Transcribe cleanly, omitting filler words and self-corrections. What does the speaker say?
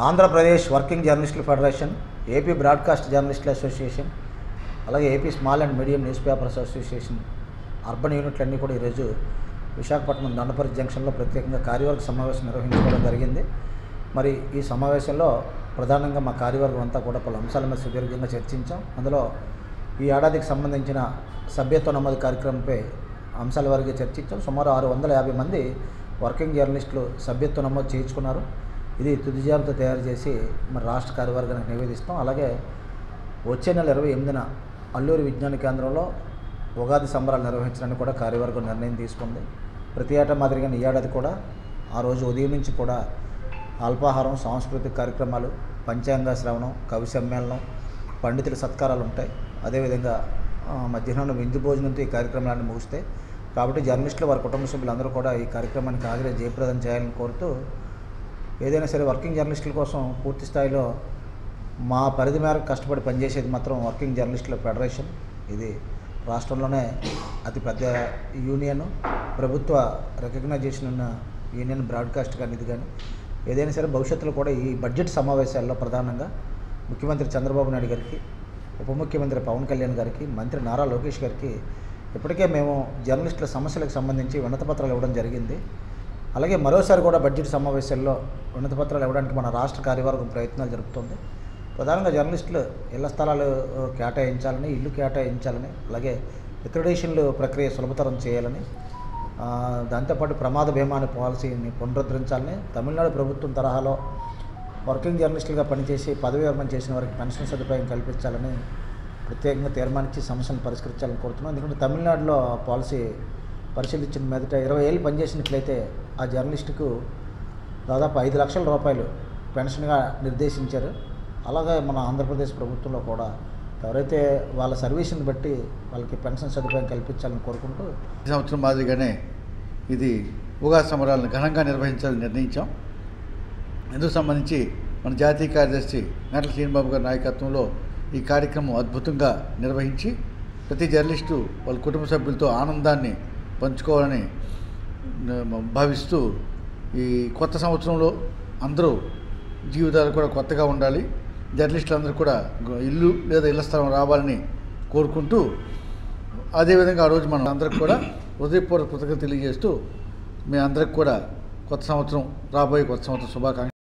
Andhra Pradesh working జర్నలిస్టుల federation, AP broadcast జర్నలిస్టుల association, అలాగే AP small and medium newspapers association urban యూనిట్లన్నీ కూడా ఈరోజు విశాఖపట్నం దండపరి జంక్షన్లో ప్రత్యేకంగా కార్యవర్గ సమావేశం నిర్వహించుకోవడం జరిగింది. మరి ఈ సమావేశంలో ప్రధానంగా మా కార్యవర్గం అంతా కూడా పలు అంశాల మీద సుదీర్ఘంగా చర్చించాం. అందులో ఈ ఏడాదికి సంబంధించిన సభ్యత్వ నమోదు కార్యక్రమంపై అంశాల వారీగా చర్చించాం. సుమారు 650 మంది వర్కింగ్ జర్నలిస్టులు సభ్యత్వ నమోదు చేయించుకున్నారు. ఇది తుది జాబితా తయారు చేసి మరి రాష్ట్ర కార్యవర్గానికి నివేదిస్తాం. అలాగే వచ్చే నెల 28న అల్లూరి విజ్ఞాన కేంద్రంలో ఉగాది సంబరాలు నిర్వహించడానికి కూడా కార్యవర్గం నిర్ణయం తీసుకుంది. ప్రతి ఏటా మాదిరిగానే ఈ ఏడాది కూడా ఆ రోజు ఉదయం నుంచి కూడా అల్పాహారం, సాంస్కృతిక కార్యక్రమాలు, పంచాంగ శ్రవణం, కవి సమ్మేళనం, పండితుల సత్కారాలు ఉంటాయి. అదేవిధంగా మధ్యాహ్నం విందు భోజనంతో ఈ కార్యక్రమాలన్నీ ముగుస్తాయి. కాబట్టి జర్నలిస్టులు వారి కుటుంబ సభ్యులందరూ కూడా ఈ కార్యక్రమానికి హాజరై జయప్రదం చేయాలని కోరుతూ, ఏదైనా సరే వర్కింగ్ జర్నలిస్టుల కోసం పూర్తి స్థాయిలో మా పరిధి మేరకు కష్టపడి పనిచేసేది మాత్రం వర్కింగ్ జర్నలిస్టుల ఫెడరేషన్. ఇది రాష్ట్రంలోనే అతిపెద్ద యూనియన్, ప్రభుత్వ రికగ్నైజేషన్ ఉన్న యూనియన్ బ్రాడ్కాస్ట్ కానీ ఇది కానీ. ఏదైనా సరే భవిష్యత్తులో కూడా ఈ బడ్జెట్ సమావేశాల్లో ప్రధానంగా ముఖ్యమంత్రి చంద్రబాబు నాయుడు గారికి, ఉప ముఖ్యమంత్రి పవన్ కళ్యాణ్ గారికి, మంత్రి నారా లోకేష్ గారికి ఇప్పటికే మేము జర్నలిస్టుల సమస్యలకు సంబంధించి వినతిపత్రాలు ఇవ్వడం జరిగింది. అలాగే మరోసారి కూడా బడ్జెట్ సమావేశాల్లో వినతిపత్రాలు ఇవ్వడానికి మన రాష్ట్ర కార్యవర్గం ప్రయత్నాలు జరుపుతుంది. ప్రధానంగా జర్నలిస్టులు ఇళ్ల స్థలాలు కేటాయించాలని, ఇల్లు కేటాయించాలని, అలాగే అక్రిడిటేషన్లు ప్రక్రియ సులభతరం చేయాలని, దాంతోపాటు ప్రమాద బీమా అనే పాలసీని పునరుద్ధరించాలని, తమిళనాడు ప్రభుత్వం తరహాలో వర్కింగ్ జర్నలిస్టులుగా పనిచేసి పదవీ విరమణ చేసిన వారికి పెన్షన్ సదుపాయం కల్పించాలని ప్రత్యేకంగా తీర్మానించి సమస్యలను పరిష్కరించాలని కోరుతున్నాం. ఎందుకంటే తమిళనాడులో పాలసీ పరిశీలించిన మీదట 20 ఏళ్ళు పనిచేసినట్లయితే ఆ జర్నలిస్టుకు దాదాపు 5 లక్షల రూపాయలు పెన్షన్గా నిర్దేశించారు. అలాగే మన ఆంధ్రప్రదేశ్ ప్రభుత్వంలో కూడా ఎవరైతే వాళ్ళ సర్వీస్ని బట్టి వాళ్ళకి పెన్షన్ సదుపాయం కల్పించాలని కోరుకుంటూ, ఈ సంవత్సరం మాదిరిగానే ఇది ఉగాది సంబరాలను ఘనంగా నిర్వహించాలని నిర్ణయించాం. ఇందుకు సంబంధించి మన జాతీయ కార్యదర్శి గంటల శ్రీనిబాబు గారి నాయకత్వంలో ఈ కార్యక్రమం అద్భుతంగా నిర్వహించి ప్రతి జర్నలిస్టు వాళ్ళ కుటుంబ సభ్యులతో ఆనందాన్ని పంచుకోవాలని భావిస్తూ, ఈ కొత్త సంవత్సరంలో అందరూ జీవితాలు కూడా కొత్తగా ఉండాలి, జర్నలిస్టులందరూ కూడా ఇల్లు లేదా ఇళ్ల స్థలం రావాలని కోరుకుంటూ, అదేవిధంగా ఆ రోజు మనం అందరికి కూడా హృదయపూర్వక కృతజ్ఞతలు తెలియజేస్తూ, మీ అందరికి కూడా కొత్త సంవత్సరం, రాబోయే కొత్త సంవత్సరం శుభాకాంక్షలు.